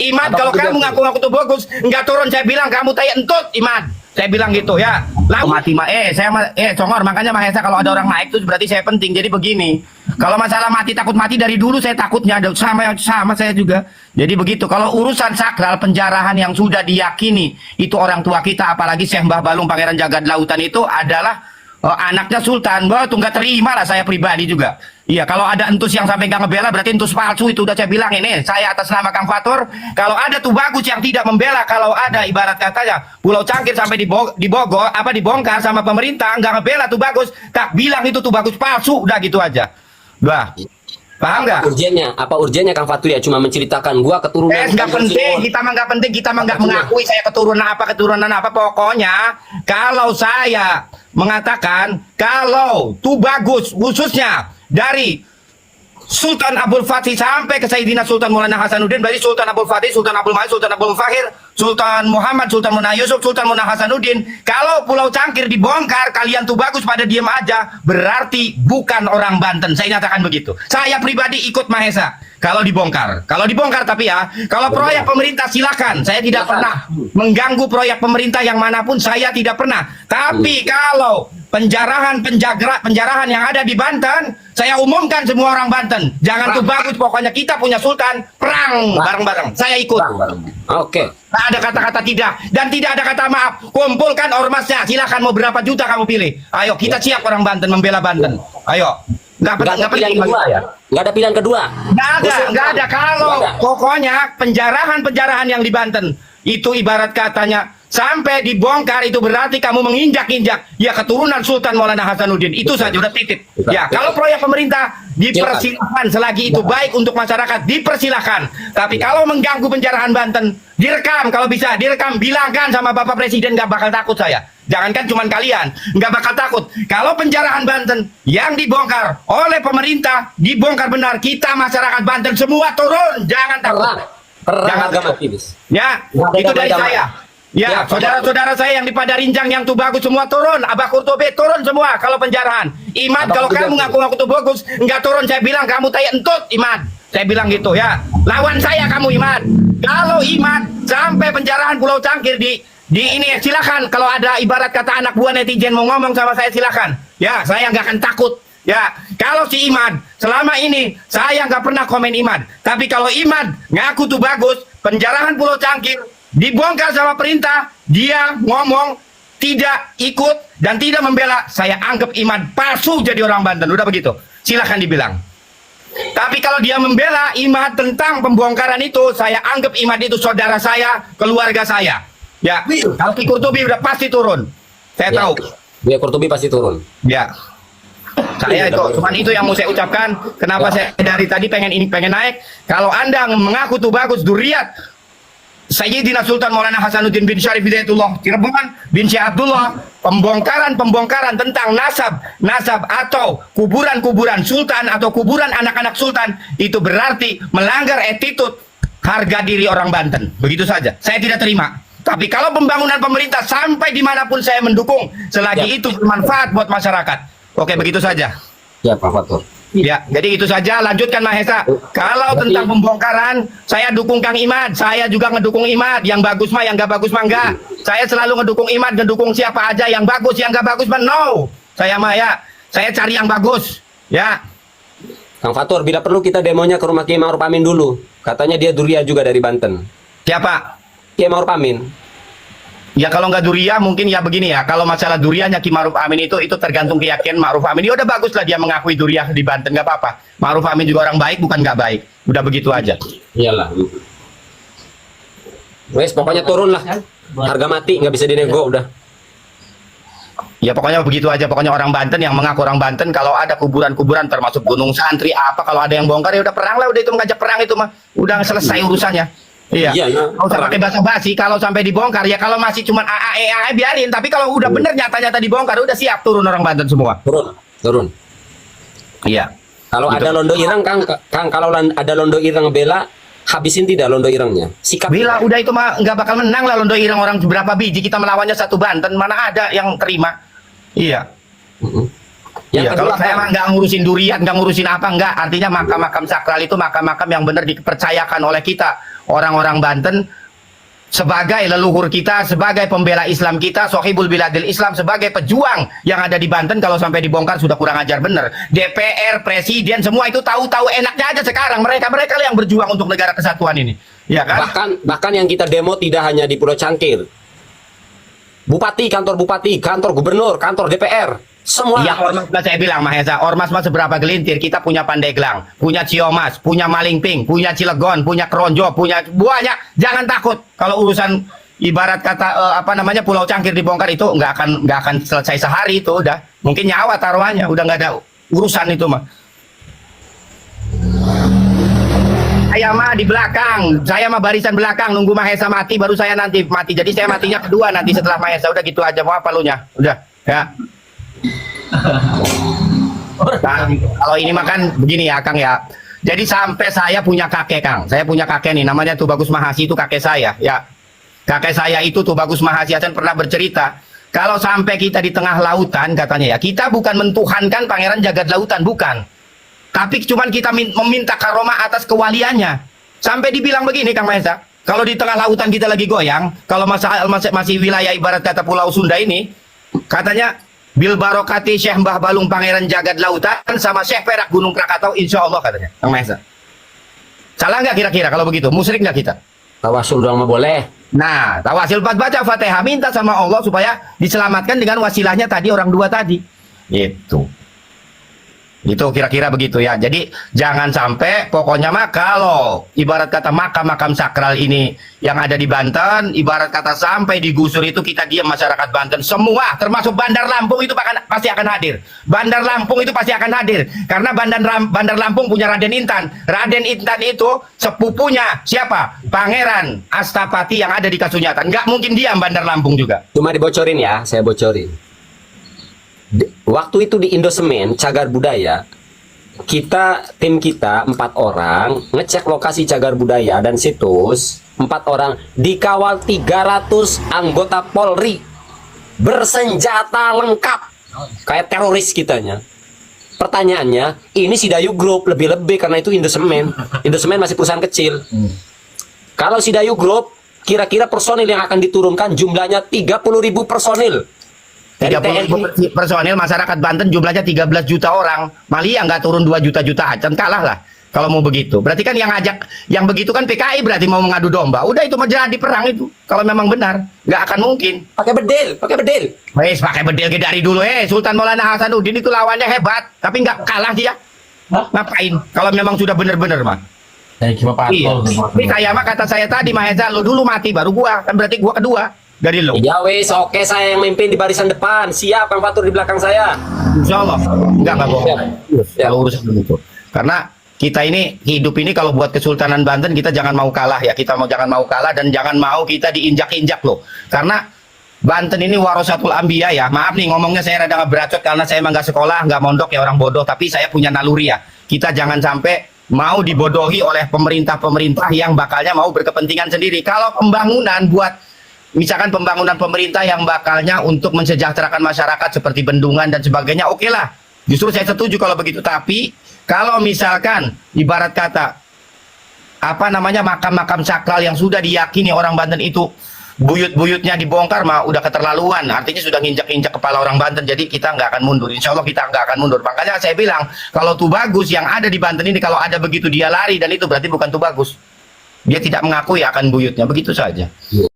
Imad, kalau kamu ngaku-ngaku tuh bagus, nggak turun, saya bilang kamu tai entut, Imad. Saya bilang gitu ya. Lalu mati Congor, makanya Mahesa kalau ada orang naik itu berarti saya penting. Jadi begini, kalau masalah mati takut mati dari dulu saya takutnya sama saya juga. Jadi begitu. Kalau urusan sakral penjarahan yang sudah diyakini itu orang tua kita, apalagi Syekh Mbah Balung Pangeran Jagad Lautan itu adalah anaknya Sultan. Wah, tuh nggak terima lah saya pribadi juga. Iya, kalau ada entus yang sampai nggak ngebela berarti entus palsu, itu udah saya bilang ini. Saya atas nama Kang Fatur, kalau ada tuh bagus yang tidak membela, kalau ada ibarat katanya Pulau Cangkir sampai dibongkar sama pemerintah nggak ngebela tuh bagus, tak bilang itu tuh bagus palsu, udah gitu aja. Bah. Paham nggak? Apa urgennya Kang Fatur ya cuma menceritakan gua keturunan. Nggak penting, kita mah nggak penting, kita mah nggak mengakui saya keturunan apa. Pokoknya kalau saya mengatakan kalau tuh bagus khususnya dari Sultan Abdul Fatih sampai ke Sayyidina Sultan Maulana Hasanuddin, berarti Sultan Abdul Fatih, Sultan Abdul Majid, Sultan Abdul Fahir, Sultan Muhammad, Sultan Munah Yusuf, Sultan Munah Hasanuddin. Kalau Pulau Cangkir dibongkar, kalian tuh bagus pada diem aja, berarti bukan orang Banten. Saya nyatakan begitu. Saya pribadi ikut Mahesa kalau dibongkar. Kalau dibongkar, tapi ya, kalau proyek pemerintah silakan. Saya tidak pernah mengganggu proyek pemerintah yang manapun, saya tidak pernah. Tapi kalau penjarahan yang ada di Banten, saya umumkan semua orang Banten, jangan tuh bagus, pokoknya kita punya Sultan, perang bareng-bareng. Saya ikut. Oke. Nggak ada kata-kata tidak, dan tidak ada kata maaf. Kumpulkan ormasnya, silakan mau berapa juta kamu pilih. Ayo, kita siap orang Banten membela Banten. Ayo. Nggak ada pilihan kedua ya? Nggak ada pilihan kedua? Nggak ada. Kalau pokoknya penjarahan yang di Banten itu ibarat katanya sampai dibongkar itu berarti kamu menginjak-injak ya keturunan Sultan Maulana Hasanuddin. Itu saja, udah titik. Ya, kalau proyek pemerintah dipersilahkan selagi itu baik untuk masyarakat, dipersilahkan. Tapi kalau mengganggu penjarahan Banten, direkam, kalau bisa direkam, bilangkan sama Bapak Presiden, nggak bakal takut saya. Jangankan cuman kalian, nggak bakal takut. Kalau penjarahan Banten yang dibongkar oleh pemerintah, dibongkar benar, kita masyarakat Banten semua turun, jangan takut. Jangan takut. Ya, itu dari saya. Ya, saudara-saudara saya yang di Padarinjang yang tuh bagus semua turun. Abah Kurtobe turun semua kalau penjarahan. Imad, kalau kamu ngaku-ngaku tuh bagus, nggak turun, saya bilang kamu tai entut, Imad. Saya bilang gitu ya. Lawan saya kamu, Imad. Kalau Imad sampai penjarahan Pulau Cangkir di ini silakan. Kalau ada ibarat kata anak buah netizen mau ngomong sama saya silakan. Ya, saya nggak akan takut. Ya, kalau si Imad selama ini saya nggak pernah komen Imad. Tapi kalau Imad ngaku tuh bagus, penjarahan Pulau Cangkir dibongkar sama perintah, dia ngomong tidak ikut dan tidak membela, saya anggap Imad palsu jadi orang Banten. Udah begitu, silahkan dibilang. Tapi kalau dia membela Imad tentang pembongkaran itu, saya anggap Imad itu saudara saya, keluarga saya. Ya, kalau Ki Kurtubi udah pasti turun. Saya tahu. Dia Kurtubi pasti turun. Ya. Saya itu, cuman itu yang mau saya ucapkan. Kenapa saya dari tadi pengen naik. Kalau Anda mengaku tuh bagus, duriat Sayyidina Sultan Maulana Hasanuddin bin Syarif Hidayatullah Cirebon bin Syekh Abdullah, pembongkaran tentang nasab atau kuburan Sultan atau kuburan anak-anak Sultan, itu berarti melanggar attitude harga diri orang Banten. Begitu saja, saya tidak terima. Tapi kalau pembangunan pemerintah sampai dimanapun saya mendukung, selagi itu bermanfaat buat masyarakat. Oke, begitu saja. Ya, Pak Fatur. Ya, jadi itu saja. Lanjutkan Mahesa. Kalau tentang pembongkaran, saya dukung Kang Imad. Saya juga ngedukung Imad. Yang bagus mah, yang nggak bagus mah enggak. Saya selalu ngedukung Imad, ngedukung siapa aja. Yang bagus, yang nggak bagus mah no. Saya mah ya, saya cari yang bagus. Ya. Kang Fatur, bila perlu kita demonya ke rumah Kiai Ma'ruf Amin dulu. Katanya dia Duria juga dari Banten. Siapa? Kiai Ma'ruf Amin. Ya kalau nggak Duria mungkin ya begini ya. Kalau masalah Durianya Ki Ma'ruf Amin itu tergantung keyakinan Ma'ruf Amin. Ya udah bagus lah dia mengakui Duria di Banten, nggak apa-apa. Ma'ruf Amin juga orang baik, bukan nggak baik. Udah begitu aja. Iyalah. Wes pokoknya turun lah. Harga mati nggak bisa dinego udah. Ya pokoknya begitu aja. Pokoknya orang Banten yang mengaku orang Banten, kalau ada kuburan-kuburan termasuk Gunung Santri apa, kalau ada yang bongkar ya udah perang lah, udah itu mengajak perang itu mah. Udah selesai urusannya. Iya, nggak usah pakai basa-basi. Kalau sampai dibongkar ya, kalau masih cuma AAE biarin. Tapi kalau udah bener nyata-nyata dibongkar, udah siap turun orang Banten semua. Turun. Iya. Kalau gitu. Ada Londo Ireng, Kang, kalau ada Londo Ireng bela, habisin tidak Londo Irengnya? Sikap. Bila udah itu mah nggak bakal menang lah Londo Ireng, orang berapa biji kita melawannya satu Banten, mana ada yang terima? Iya. Iya, kalau saya mah nggak ngurusin durian, nggak ngurusin apa, nggak. Artinya makam-makam sakral itu makam-makam yang benar dipercayakan oleh kita, orang-orang Banten sebagai leluhur kita, sebagai pembela Islam kita, Sohibul Biladil Islam, sebagai pejuang yang ada di Banten, kalau sampai dibongkar sudah kurang ajar bener. DPR, Presiden, semua itu tahu-tahu enaknya aja sekarang. Mereka-mereka yang berjuang untuk negara kesatuan ini. Ya kan? Bahkan yang kita demo tidak hanya di Pulau Cangkir. Bupati, kantor gubernur, kantor DPR, semua. Ya, ormas saya bilang, Mahesa, ormas mah seberapa gelintir. Kita punya Pandeglang, punya Ciomas, punya Malingping, punya Cilegon, punya Kronjo, punya banyak. Jangan takut kalau urusan ibarat kata Pulau Cangkir dibongkar itu nggak akan selesai sehari itu udah. Mungkin nyawa taruhannya, udah nggak ada urusan itu mah. Saya mah di belakang, saya mah barisan belakang nunggu Mahesa mati baru saya nanti mati. Jadi saya matinya kedua nanti setelah Mahesa. Udah gitu aja, mau apa lu nya? Udah, ya. Nah, kalau ini mah kan begini ya Kang ya. Jadi sampai saya punya kakek Kang. Saya punya kakek nih namanya Tubagus Mahasi, itu kakek saya ya. Kakek saya itu Tubagus Mahasi Hasan pernah bercerita, kalau sampai kita di tengah lautan katanya ya, kita bukan mentuhankan pangeran jagat lautan, bukan. Tapi cuman kita meminta karomah atas kewaliannya. Sampai dibilang begini Kang Mahesa, kalau di tengah lautan kita lagi goyang, kalau masih wilayah ibarat kata Pulau Sunda ini, katanya bil barokati Syekh Mbah Balung Pangeran Jagat Lautan sama Syekh Perak Gunung Krakatau, insya Allah katanya Kang Mahesa. Salah nggak kira-kira kalau begitu? Musyrik nggak kita? Tawasul doang mah boleh. Nah, tawasil pas baca Fatihah, minta sama Allah supaya diselamatkan dengan wasilahnya tadi orang dua tadi. Itu kira-kira begitu ya. Jadi jangan sampai, pokoknya mah kalau ibarat kata makam-makam sakral ini yang ada di Banten, ibarat kata sampai digusur itu kita diam, masyarakat Banten semua termasuk Bandar Lampung itu pasti akan hadir. Bandar Lampung itu pasti akan hadir karena Bandar Lampung punya Raden Intan. Raden Intan itu sepupunya siapa? Pangeran Astapati yang ada di Kasunyatan. Nggak mungkin diam Bandar Lampung juga. Cuma dibocorin ya, saya bocorin. Waktu itu di Indosemen Cagar Budaya, tim kita 4 orang ngecek lokasi cagar budaya dan situs. 4 orang dikawal 300 anggota Polri bersenjata lengkap kayak teroris kitanya. Pertanyaannya, ini Sidayu Group lebih-lebih karena itu Indosemen. Indosemen masih perusahaan kecil. Kalau Sidayu Group, kira-kira personil yang akan diturunkan jumlahnya 30.000 personil. 30.000 personil, masyarakat Banten jumlahnya 13 juta orang. Malia nggak turun 2 juta acan, kalah lah kalau mau begitu. Berarti kan yang begitu kan PKI berarti mau mengadu domba. Udah itu menjadi perang itu. Kalau memang benar, nggak akan mungkin. Pakai bedil. Wes pakai bedil dari dulu. Sultan Maulana Hasanuddin itu lawannya hebat, tapi nggak kalah dia. Ngapain? Kalau memang sudah benar-benar mah. Iya. Ini saya mah kata saya tadi, Mahesa, lu dulu mati baru gua. Kan berarti gua kedua dari lo. Ya wes, oke, saya yang memimpin di barisan depan. Siap, Kang Fatur di belakang saya. Insya Allah. Enggak bohong. Ya. Kalau urusan begitu. Karena kita ini hidup ini kalau buat Kesultanan Banten kita jangan mau kalah ya. Kita jangan mau kalah dan jangan mau kita diinjak-injak loh. Karena Banten ini warasatul anbiya ya. Maaf nih ngomongnya saya rada ngeberacot karena saya emang nggak sekolah, nggak mondok ya, orang bodoh. Tapi saya punya naluri ya. Kita jangan sampai mau dibodohi oleh pemerintah-pemerintah yang bakalnya mau berkepentingan sendiri. Kalau pembangunan misalkan pembangunan pemerintah yang bakalnya untuk mensejahterakan masyarakat seperti bendungan dan sebagainya, oke lah. Justru saya setuju kalau begitu. Tapi kalau misalkan ibarat kata makam-makam sakral yang sudah diyakini orang Banten itu buyut-buyutnya dibongkar mah udah keterlaluan. Artinya sudah nginjak-injak kepala orang Banten. Jadi kita nggak akan mundur. Insya Allah kita nggak akan mundur. Makanya saya bilang kalau Tubagus yang ada di Banten ini kalau ada begitu dia lari dan itu berarti bukan Tubagus. Dia tidak mengakui akan buyutnya. Begitu saja.